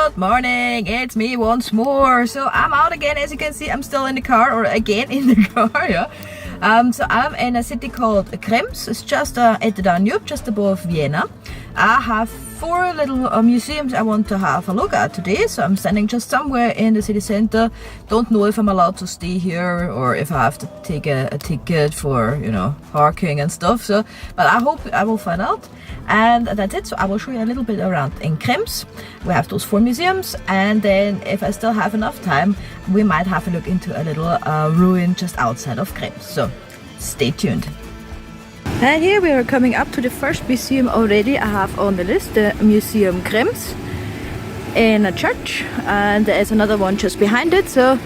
Good morning, it's me once more. So I'm out again. As you can see, I'm still in the car, or again in the car, yeah. So I'm in a city called Krems. It's just at the Danube, just above Vienna. I have 4 little museums I want to have a look at today. So I'm standing just somewhere in the city center. Don't know if I'm allowed to stay here or if I have to take a ticket for, you know, parking and stuff. So, but I hope I will find out. And that's it. So I will show you a little bit around in Krems. We have those 4 museums, and then if I still have enough time, we might have a look into a little ruin just outside of Krems. So stay tuned. And here we are coming up to the first museum already I have on the list, the Museum Krems in a church, and there is another one just behind it. So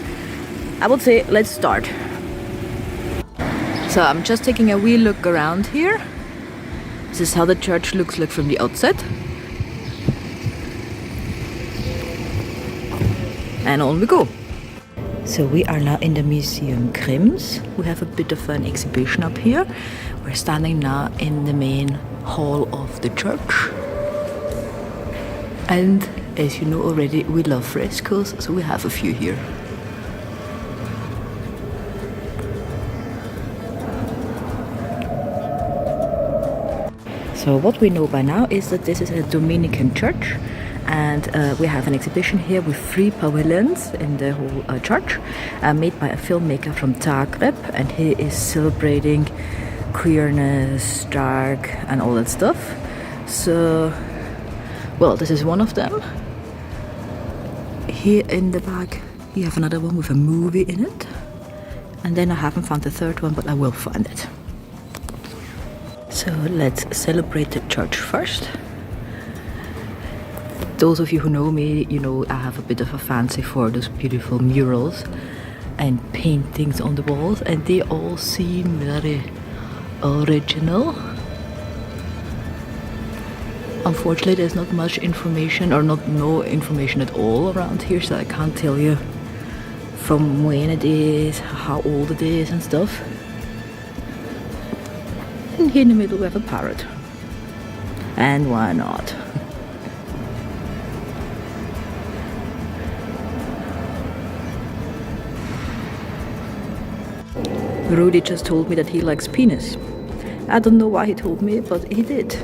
I would say let's start. So I'm just taking a wee look around here. This is how the church looks like from the outside. And on we go. So we are now in the Museum Krems. We have a bit of an exhibition up here. We're standing now in the main hall of the church. And as you know already, we love frescoes, so we have a few here. So what we know by now is that this is a Dominican church, and we have an exhibition here with 3 pavilions in the whole church, made by a filmmaker from Zagreb, and he is celebrating queerness, drag and all that stuff. So, well, this is one of them. Here in the back you have another one with a movie in it, and then I haven't found the third one, but I will find it. So let's celebrate the church first. Those of you who know me, you know I have a bit of a fancy for those beautiful murals and paintings on the walls, and they all seem very original. Unfortunately, there's not much information, or no information at all around here, so I can't tell you from when it is, how old it is and stuff. And here in the middle we have a parrot. And why not? Rudy just told me that he likes penis. I don't know why he told me, but he did.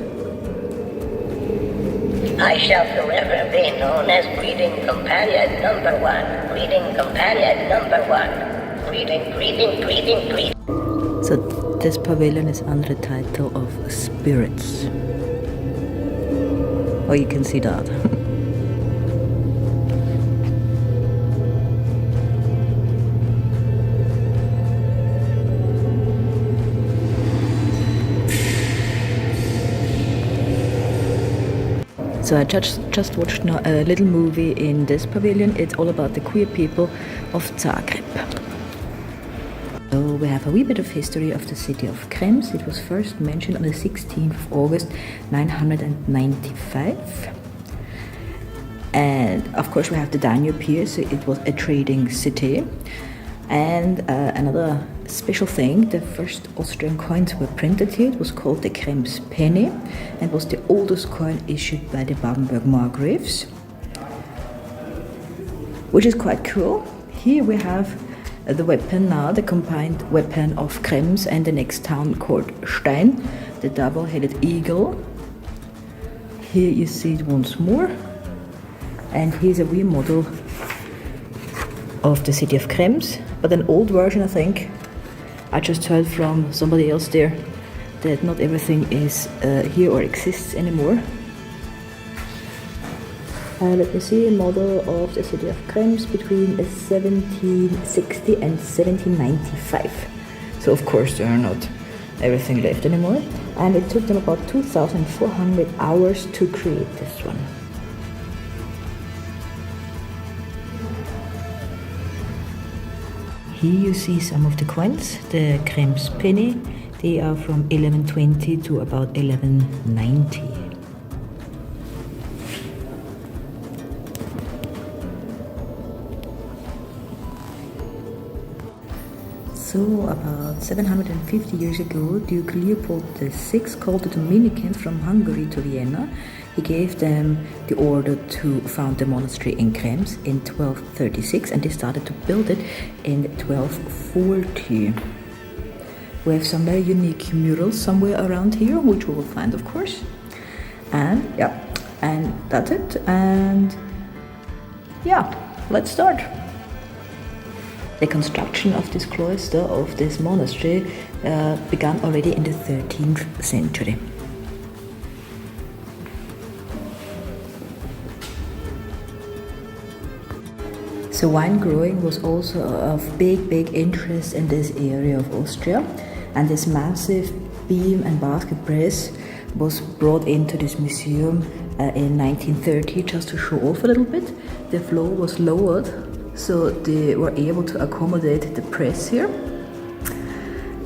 I shall forever be known as breeding companion number 1. Breeding companion number 1. Breeding. So this pavilion is under the title of Spirits. Oh, you can see that. So I just watched now a little movie in this pavilion. It's all about the queer people of Zagreb. So we have a wee bit of history of the city of Krems. It was first mentioned on the 16th of August 995. And of course we have the Danube here, so it was a trading city. And another special thing, the first Austrian coins were printed here. It was called the Krems penny, and was the oldest coin issued by the Babenberg Margraves, which is quite cool. Here we have the weapon now, the combined weapon of Krems and the next town called Stein, the double-headed eagle. Here you see it once more, and here's a wee model of the city of Krems, but an old version, I think. I just heard from somebody else there that not everything is here or exists anymore. Let me see, a model of the city of Krems between 1760 and 1795. So of course there are not everything left anymore, and it took them about 2,400 hours to create this one. Here you see some of the coins, the Krems penny. They are from 1120 to about 1190. So about 750 years ago, Duke Leopold VI called the Dominicans from Hungary to Vienna. He gave them the order to found the monastery in Krems in 1236, and they started to build it in 1240. We have some very unique murals somewhere around here, which we will find, of course. And yeah, and that's it. And yeah, let's start. The construction of this cloister, of this monastery, began already in the 13th century. So wine growing was also of big interest in this area of Austria, and this massive beam and basket press was brought into this museum in 1930 just to show off a little bit. The floor was lowered, so they were able to accommodate the press here.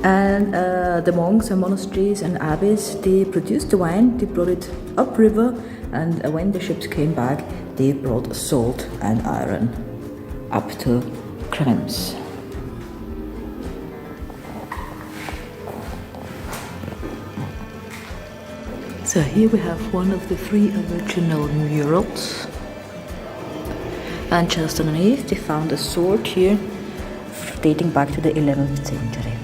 And the monks and monasteries and abbeys, they produced the wine, they brought it upriver, and when the ships came back, they brought salt and iron up to Krems. So here we have one of the 3 original murals, and just underneath they found a sword here dating back to the 11th century.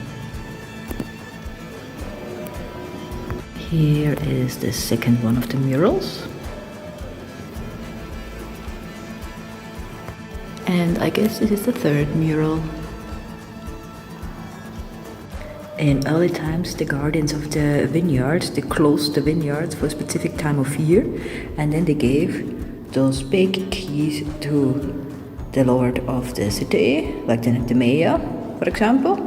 Here is the second one of the murals. And I guess this is the third mural. In early times, the guardians of the vineyards, they closed the vineyards for a specific time of year, and then they gave those big keys to the lord of the city, like the mayor, for example.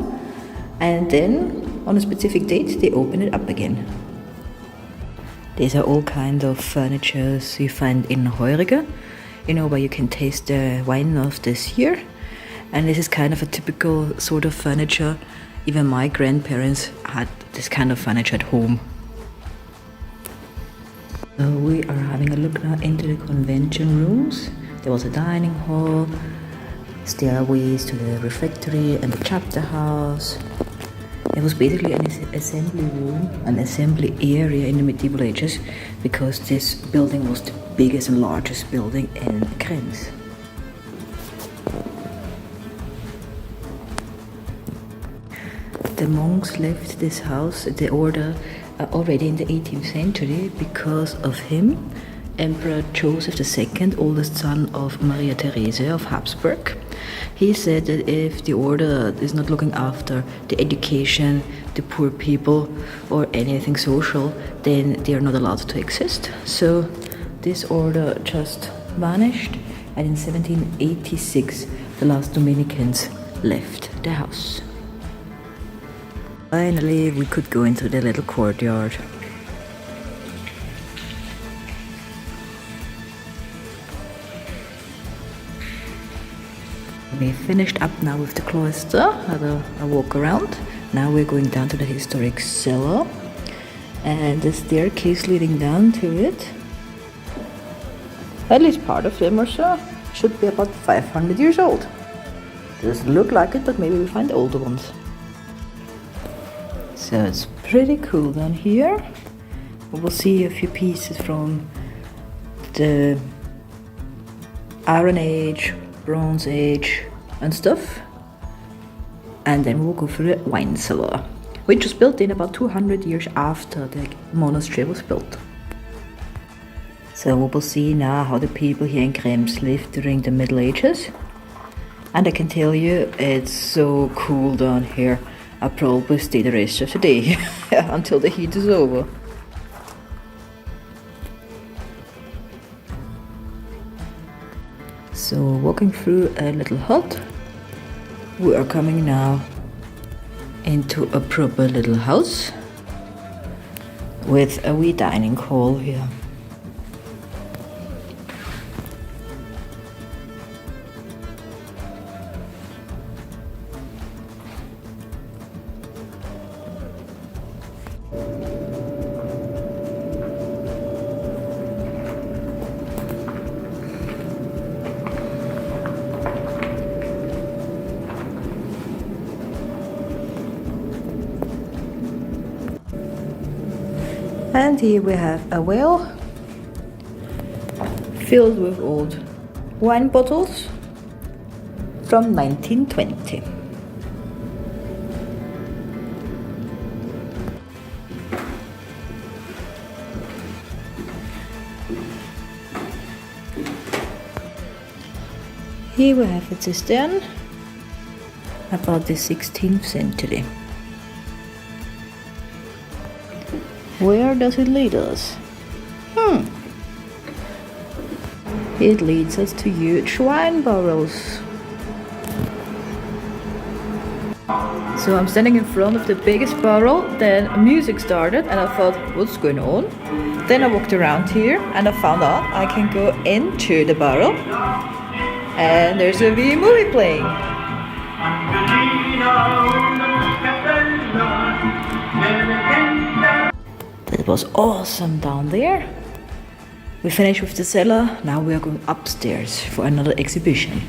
And then, on a specific date, they open it up again. These are all kind of furnitures you find in Heurige, you know, where you can taste the wine of this year. And this is kind of a typical sort of furniture. Even my grandparents had this kind of furniture at home. So we are having a look now into the convention rooms. There was a dining hall, stairways to the refectory and the chapter house. It was basically an assembly room, an assembly area in the medieval ages, because this building was the biggest and largest building in Krems. The monks left this house, the order, already in the 18th century because of him. Emperor Joseph II, oldest son of Maria Therese of Habsburg. He said that if the order is not looking after the education, the poor people, or anything social, then they are not allowed to exist. So this order just vanished, and in 1786 the last Dominicans left the house. Finally, we could go into the little courtyard. We finished up now with the cloister, had a walk around. Now we're going down to the historic cellar, and the staircase leading down to it, at least part of them or so, should be about 500 years old. Doesn't look like it, but maybe we find older ones. So it's pretty cool down here. We will see a few pieces from the Iron Age, Bronze Age and stuff, and then we'll go through the wine cellar, which was built in about 200 years after the monastery was built. So we will see now how the people here in Krems lived during the Middle Ages, and I can tell you it's so cool down here. I'll probably stay the rest of the day until the heat is over. So walking through a little hut, we are coming now into a proper little house with a wee dining hall here. And here we have a well filled with old wine bottles from 1920. Here we have a cistern about the 16th century. Where does it lead us? It leads us to huge wine barrels. So I'm standing in front of the biggest barrel, then music started and I thought, what's going on? Then I walked around here and I found out I can go into the barrel and there's a wee movie playing. That was awesome down there. We finished with the cellar, now we are going upstairs for another exhibition.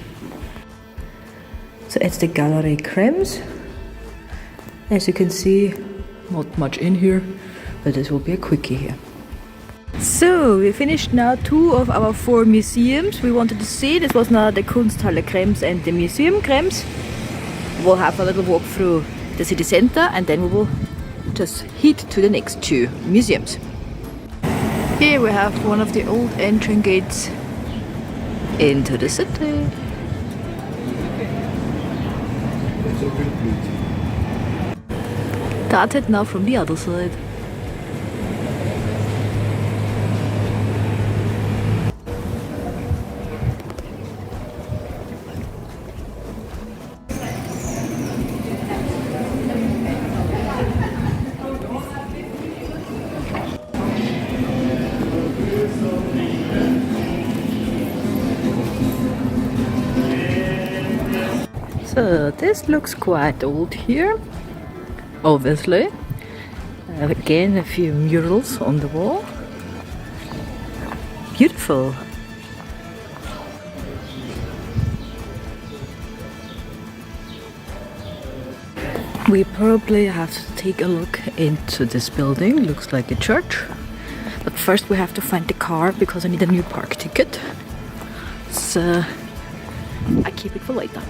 So it's the Gallery Krems. As you can see, not much in here, but this will be a quickie here. So we finished now 2 of our 4 museums we wanted to see. This was now the Kunsthalle Krems and the Museum Krems. We'll have a little walk through the city center and then we will just head to the next 2 museums. Here we have one of the old entrance gates into the city. Started now from the other side. So this looks quite old here, obviously. Again, a few murals on the wall. Beautiful. We probably have to take a look into this building. Looks like a church. But first we have to find the car because I need a new park ticket. So I keep it for later.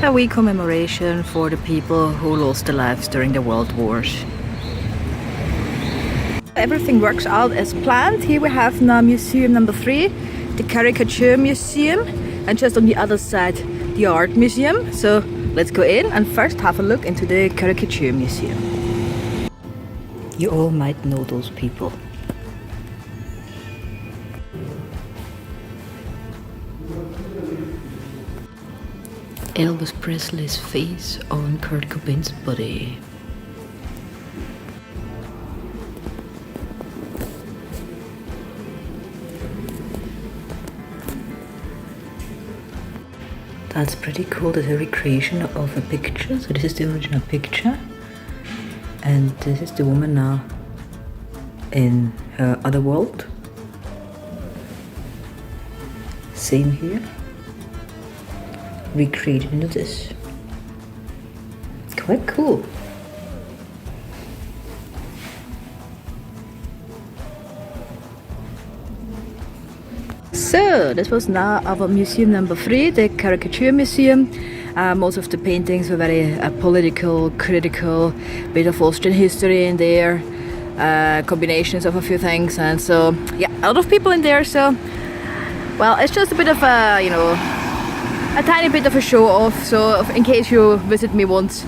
A wee commemoration for the people who lost their lives during the World Wars. Everything works out as planned. Here we have now museum number 3, the Caricature Museum, and just on the other side the Art Museum. So let's go in and first have a look into the Caricature Museum. You all might know those people. Elvis Presley's face on Kurt Cobain's body. That's pretty cool. There's a recreation of a picture. So this is the original picture. And this is the woman now in her other world. Same here. Recreated into this. Quite cool. So this was now our museum number 3, the Caricature Museum. Most of the paintings were very political, critical, bit of Austrian history in there, combinations of a few things, and so yeah, a lot of people in there. So well, it's just a bit of a, you know, a tiny bit of a show off, so in case you visit me once,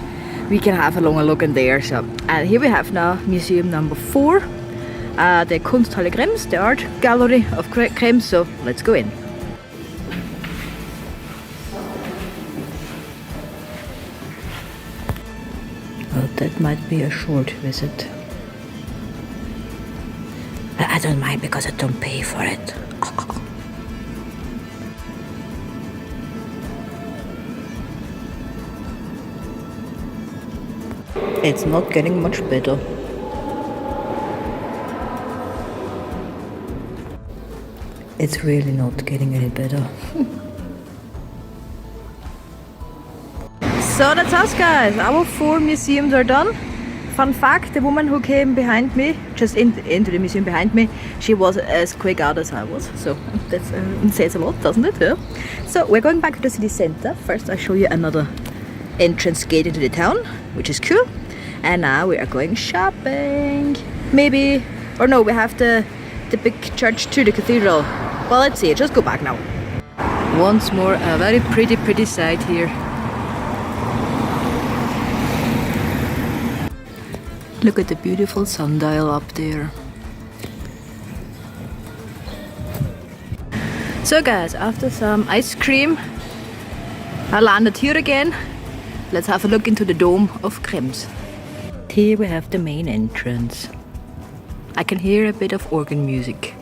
we can have a longer look in there. So, and here we have now museum number 4, the Kunsthalle Krems, the art gallery of Krems. So let's go in. Well, that might be a short visit. I don't mind because I don't pay for it. It's not getting much better. It's really not getting any better. So that's us, guys. Our 4 museums are done. Fun fact, the woman who came behind me, just into the museum behind me, she was as quick out as I was. So that says a lot, doesn't it? Yeah? So we're going back to the city center. First I'll show you another entrance gate into the town, which is cool. And now we are going shopping. Maybe, or no, we have the big church too, the cathedral. Well, let's see, just go back now. Once more, a very pretty sight here. Look at the beautiful sundial up there. So guys, after some ice cream, I landed here again. Let's have a look into the dome of Krems. Here we have the main entrance. I can hear a bit of organ music,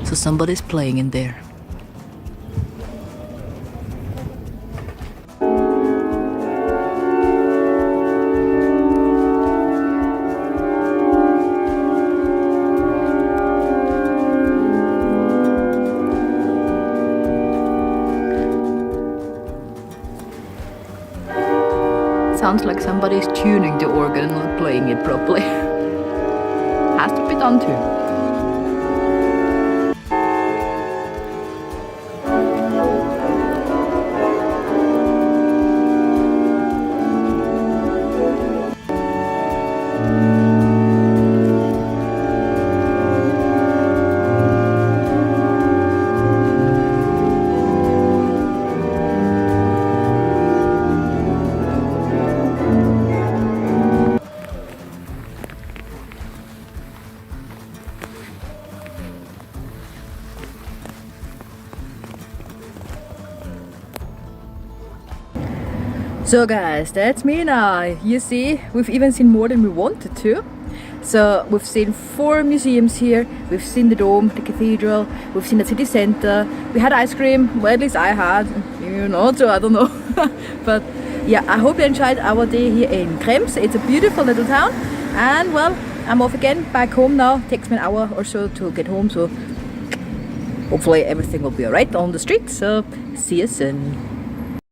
so somebody's playing in there. Sounds like somebody's tuning the organ and not playing it properly. Has to be done too. So guys, that's me now. You see, we've even seen more than we wanted to. So we've seen 4 museums here. We've seen the dome, the cathedral, we've seen the city center. We had ice cream, well at least I had, you know, so I don't know. But yeah, I hope you enjoyed our day here in Krems. It's a beautiful little town. And well, I'm off again, back home now. Takes me an hour or so to get home, so hopefully everything will be alright on the street. So see you soon.